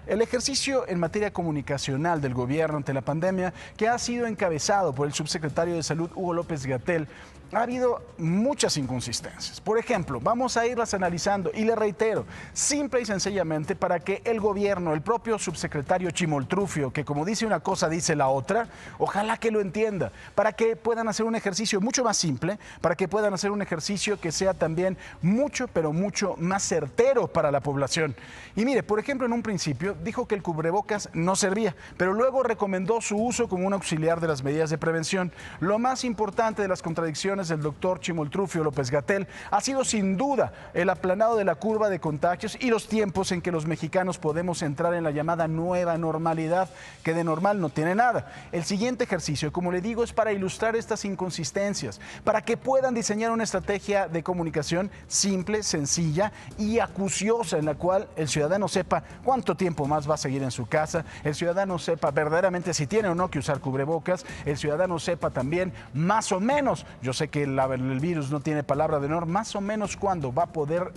El ejercicio en materia comunicacional del gobierno ante la pandemia, que ha sido encabezado por el subsecretario de Salud, Hugo López-Gatell, ha habido muchas inconsistencias. Por ejemplo, vamos a irlas analizando y le reitero, simple y sencillamente para que el gobierno, el propio subsecretario Chimoltrufio, que como dice una cosa dice la otra, ojalá que lo entienda, para que puedan hacer un ejercicio mucho más simple, para que puedan hacer un ejercicio que sea también mucho, pero mucho más certero para la población. Y mire, por ejemplo, en un principio dijo que el cubrebocas no servía, pero luego recomendó su uso como un auxiliar de las medidas de prevención. Lo más importante de las contradicciones del doctor Chimoltrufio López-Gatell ha sido sin duda el aplanado de la curva de contagios y los tiempos en que los mexicanos podemos entrar en la llamada nueva normalidad, que de normal no tiene nada. El siguiente ejercicio, como le digo, es para ilustrar estas inconsistencias, para que puedan diseñar una estrategia de comunicación simple, sencilla y acuciosa, en la cual el ciudadano sepa cuánto tiempo más va a seguir en su casa, el ciudadano sepa verdaderamente si tiene o no que usar cubrebocas, el ciudadano sepa también más o menos, yo sé que el virus no tiene palabra de honor, más o menos cuándo va a poder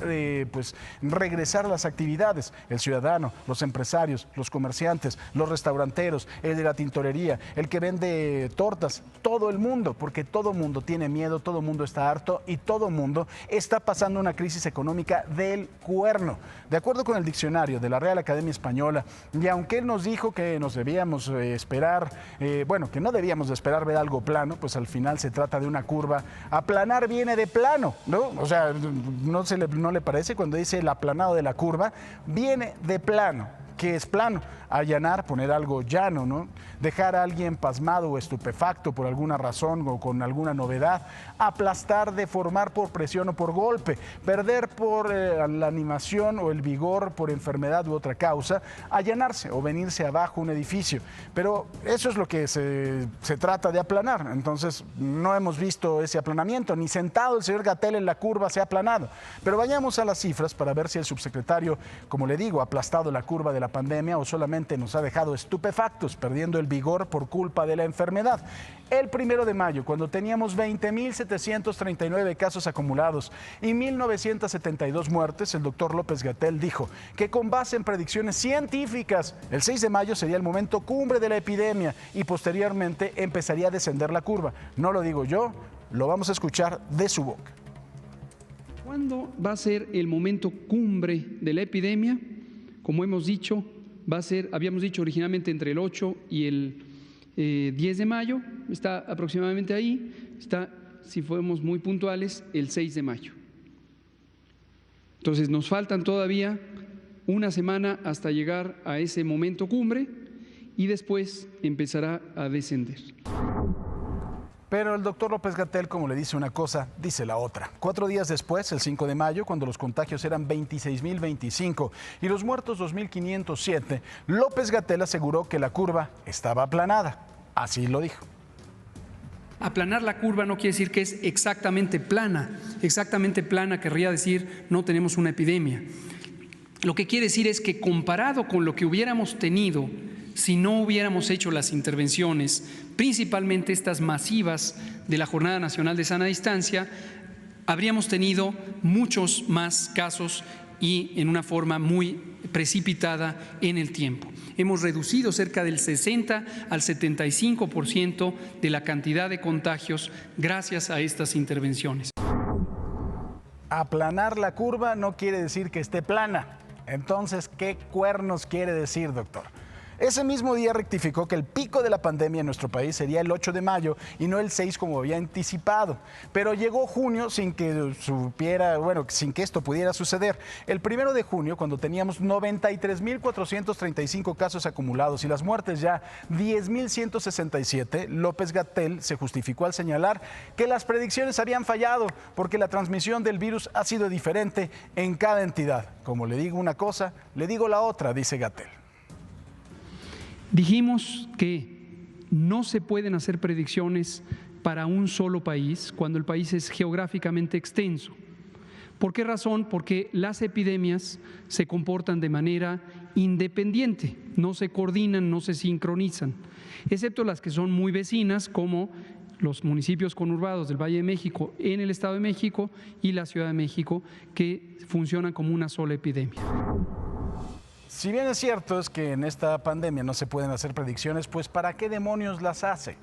regresar a las actividades. El ciudadano, los empresarios, los comerciantes, los restauranteros, el de la tintorería, el que vende tortas, todo el mundo, porque todo el mundo tiene miedo, todo el mundo está harto y todo el mundo está pasando una crisis económica del cuerno. De acuerdo con el diccionario de la Real Academia Española, y aunque él nos dijo que nos debíamos esperar, que no debíamos de esperar ver algo plano, pues al final se trata de una curva. Aplanar viene de plano, ¿no? O sea, ¿no le parece cuando dice el aplanado de la curva? Viene de plano. ¿Qué es plano? Allanar, poner algo llano, ¿no? Dejar a alguien pasmado o estupefacto por alguna razón o con alguna novedad. Aplastar, deformar por presión o por golpe. Perder por la animación o el vigor por enfermedad u otra causa. Allanarse o venirse abajo un edificio. Pero eso es lo que se trata de aplanar. Entonces, no hemos visto ese aplanamiento. Ni sentado el señor Gatell en la curva se ha aplanado. Pero vayamos a las cifras para ver si el subsecretario, como le digo, ha aplastado la curva de la pandemia o solamente nos ha dejado estupefactos, perdiendo el vigor por culpa de la enfermedad. El 1 de mayo, cuando teníamos 20.739 casos acumulados y 1.972 muertes, el doctor López-Gatell dijo que con base en predicciones científicas, el 6 de mayo sería el momento cumbre de la epidemia y posteriormente empezaría a descender la curva. No lo digo yo, lo vamos a escuchar de su boca. ¿Cuándo va a ser el momento cumbre de la epidemia? Como hemos dicho, habíamos dicho originalmente entre el 8 y el 10 de mayo, está aproximadamente ahí, está, si fuéramos muy puntuales, el 6 de mayo. Entonces nos faltan todavía una semana hasta llegar a ese momento cumbre y después empezará a descender. Pero el doctor López-Gatell, como le dice una cosa, dice la otra. 4 días después, el 5 de mayo, cuando los contagios eran 26.025 y los muertos 2.507, López-Gatell aseguró que la curva estaba aplanada. Así lo dijo. Aplanar la curva no quiere decir que es exactamente plana. Exactamente plana querría decir no tenemos una epidemia. Lo que quiere decir es que comparado con lo que hubiéramos tenido si no hubiéramos hecho las intervenciones, principalmente estas masivas de la Jornada Nacional de Sana Distancia, habríamos tenido muchos más casos y en una forma muy precipitada en el tiempo. Hemos reducido cerca del 60 al 75% de la cantidad de contagios gracias a estas intervenciones. Aplanar la curva no quiere decir que esté plana. Entonces, ¿qué cuernos quiere decir, doctor? Ese mismo día rectificó que el pico de la pandemia en nuestro país sería el 8 de mayo y no el 6 como había anticipado. Pero llegó junio sin que sin que esto pudiera suceder. El 1 de junio, cuando teníamos 93.435 casos acumulados y las muertes ya 10.167, López-Gatell se justificó al señalar que las predicciones habían fallado porque la transmisión del virus ha sido diferente en cada entidad. Como le digo una cosa, le digo la otra, dice Gatell. Dijimos que no se pueden hacer predicciones para un solo país cuando el país es geográficamente extenso. ¿Por qué razón? Porque las epidemias se comportan de manera independiente, no se coordinan, no se sincronizan, excepto las que son muy vecinas, como los municipios conurbados del Valle de México en el Estado de México y la Ciudad de México, que funcionan como una sola epidemia. Si bien es cierto es que en esta pandemia no se pueden hacer predicciones, pues ¿para qué demonios las hace?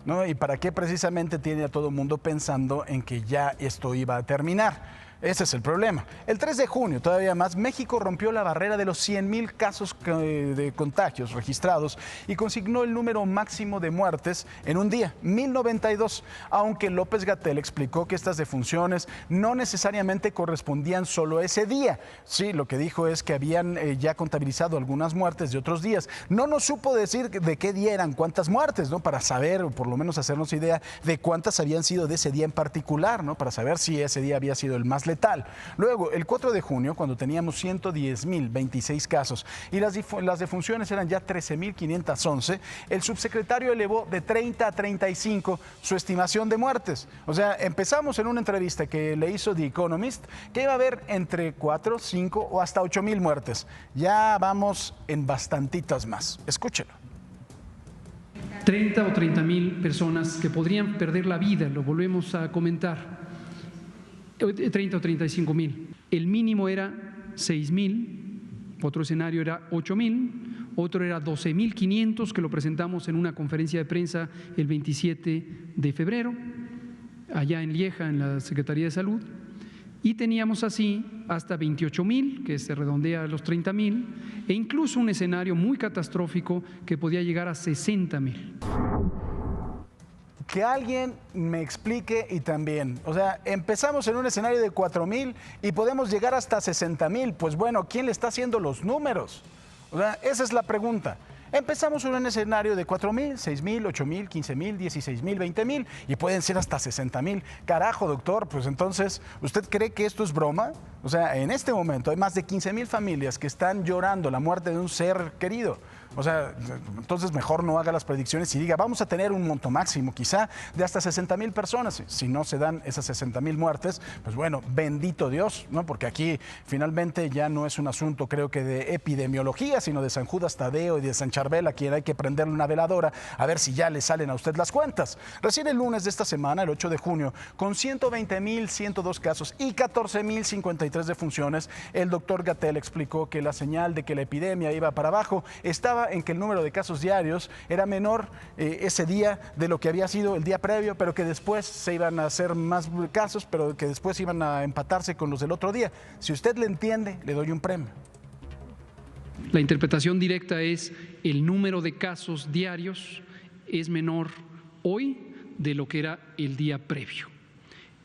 ¿No? ¿Y para qué precisamente tiene a todo el mundo pensando en que ya esto iba a terminar? Ese es el problema. El 3 de junio, todavía más, México rompió la barrera de los 100,000 casos de contagios registrados y consignó el número máximo de muertes en un día, 1,092, aunque López-Gatell explicó que estas defunciones no necesariamente correspondían solo a ese día. Sí, lo que dijo es que habían ya contabilizado algunas muertes de otros días. No nos supo decir de qué día eran cuántas muertes, ¿no? Para saber, o por lo menos hacernos idea de cuántas habían sido de ese día en particular, ¿no? Para saber si ese día había sido el más letal. Luego, el 4 de junio, cuando teníamos 110,026 casos y las defunciones eran ya 13,511, el subsecretario elevó de 30 a 35 su estimación de muertes. O sea, empezamos en una entrevista que le hizo The Economist que iba a haber entre 4, 5 o hasta 8,000 muertes. Ya vamos en bastantitas más. Escúchelo. 30 o 30,000 personas que podrían perder la vida, lo volvemos a comentar. 30 o 35,000. El mínimo era 6,000, otro escenario era 8,000, otro era 12,500, que lo presentamos en una conferencia de prensa el 27 de febrero, allá en Lieja, en la Secretaría de Salud, y teníamos así hasta 28,000, que se redondea a los 30,000, e incluso un escenario muy catastrófico que podía llegar a 60,000. Que alguien me explique y también, o sea, empezamos en un escenario de 4,000 y podemos llegar hasta 60,000. Pues bueno, ¿quién le está haciendo los números? O sea, esa es la pregunta. Empezamos en un escenario de 4,000, 6,000, 8,000, 15,000, 16,000, 20,000 y pueden ser hasta 60,000. Carajo, doctor, pues entonces, ¿usted cree que esto es broma? O sea, en este momento hay más de 15,000 familias que están llorando la muerte de un ser querido. O sea, entonces mejor no haga las predicciones y diga, vamos a tener un monto máximo quizá de hasta 60,000 personas. Si no se dan esas 60,000 muertes, pues bueno, bendito Dios, ¿no? Porque aquí finalmente ya no es un asunto, creo que de epidemiología, sino de San Judas Tadeo y de San Charbel, a quien hay que prenderle una veladora a ver si ya le salen a usted las cuentas. Recién el lunes de esta semana, el 8 de junio, con 120,102 casos y 14,053 defunciones, el doctor Gatell explicó que la señal de que la epidemia iba para abajo estaba en que el número de casos diarios era menor ese día de lo que había sido el día previo, pero que después se iban a hacer más casos, pero que después iban a empatarse con los del otro día. Si usted le entiende, le doy un premio. La interpretación directa es el número de casos diarios es menor hoy de lo que era el día previo.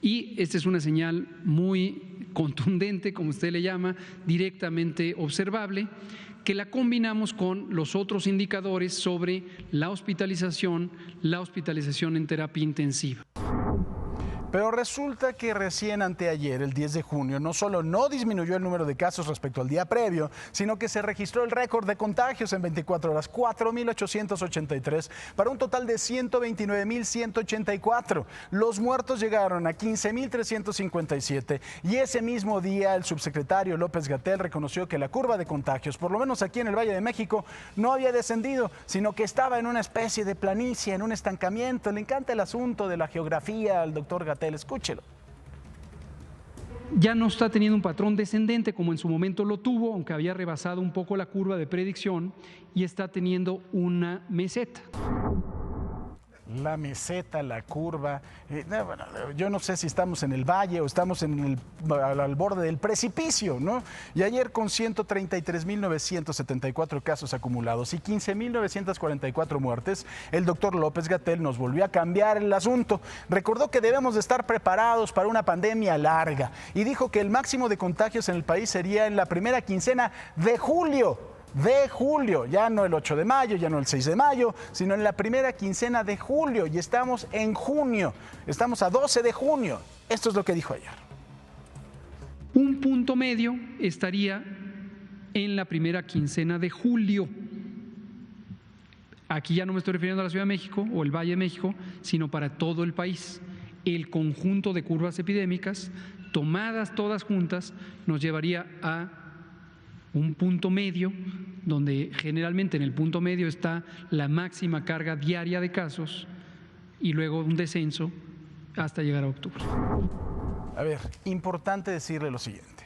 Y esta es una señal muy contundente, como usted le llama, directamente observable, que la combinamos con los otros indicadores sobre la hospitalización en terapia intensiva. Pero resulta que recién anteayer, el 10 de junio, no solo no disminuyó el número de casos respecto al día previo, sino que se registró el récord de contagios en 24 horas, 4,883, para un total de 129,184. Los muertos llegaron a 15,357 y ese mismo día el subsecretario López-Gatell reconoció que la curva de contagios, por lo menos aquí en el Valle de México, no había descendido, sino que estaba en una especie de planicie, en un estancamiento. Le encanta el asunto de la geografía al doctor Gatell. Escúchelo. Ya no está teniendo un patrón descendente como en su momento lo tuvo, aunque había rebasado un poco la curva de predicción, y está teniendo una meseta. La meseta, la curva, bueno, yo no sé si estamos en el valle o estamos al borde del precipicio, ¿no? Y ayer con 133,974 casos acumulados y 15,944 muertes, el doctor López-Gatell nos volvió a cambiar el asunto. Recordó que debemos de estar preparados para una pandemia larga y dijo que el máximo de contagios en el país sería en la primera quincena de julio. Ya no el 8 de mayo, ya no el 6 de mayo, sino en la primera quincena de julio, y estamos en junio, estamos a 12 de junio. Esto es lo que dijo ayer. Un punto medio estaría en la primera quincena de julio. Aquí ya no me estoy refiriendo a la Ciudad de México o el Valle de México, sino para todo el país. El conjunto de curvas epidémicas, tomadas todas juntas, nos llevaría a un punto medio, donde generalmente en el punto medio está la máxima carga diaria de casos y luego un descenso hasta llegar a octubre. A ver, importante decirle lo siguiente.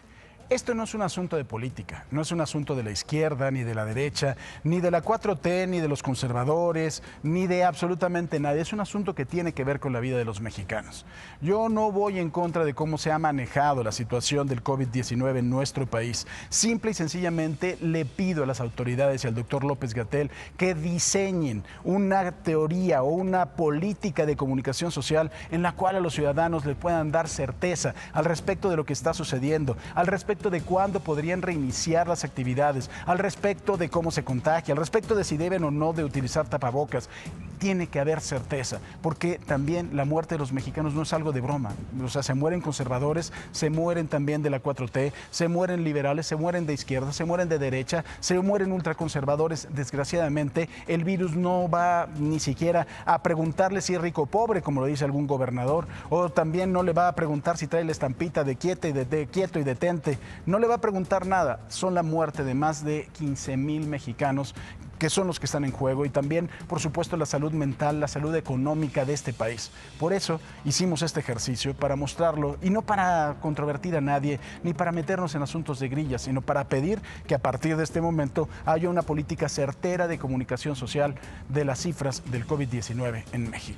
Esto no es un asunto de política, no es un asunto de la izquierda, ni de la derecha, ni de la 4T, ni de los conservadores, ni de absolutamente nadie. Es un asunto que tiene que ver con la vida de los mexicanos. Yo no voy en contra de cómo se ha manejado la situación del COVID-19 en nuestro país. Simple y sencillamente le pido a las autoridades y al doctor López-Gatell que diseñen una teoría o una política de comunicación social en la cual a los ciudadanos le puedan dar certeza al respecto de lo que está sucediendo, al respecto de cuándo podrían reiniciar las actividades, al respecto de cómo se contagia, al respecto de si deben o no de utilizar tapabocas. Tiene que haber certeza, porque también la muerte de los mexicanos no es algo de broma. O sea, se mueren conservadores, se mueren también de la 4T, se mueren liberales, se mueren de izquierda, se mueren de derecha, se mueren ultraconservadores. Desgraciadamente, el virus no va ni siquiera a preguntarle si es rico o pobre, como lo dice algún gobernador, o también no le va a preguntar si trae la estampita de quieto y detente. No le va a preguntar nada. Son la muerte de más de 15,000 mexicanos que son los que están en juego, y también, por supuesto, la salud mental, la salud económica de este país. Por eso hicimos este ejercicio, para mostrarlo, y no para controvertir a nadie, ni para meternos en asuntos de grilla, sino para pedir que a partir de este momento haya una política certera de comunicación social de las cifras del COVID-19 en México.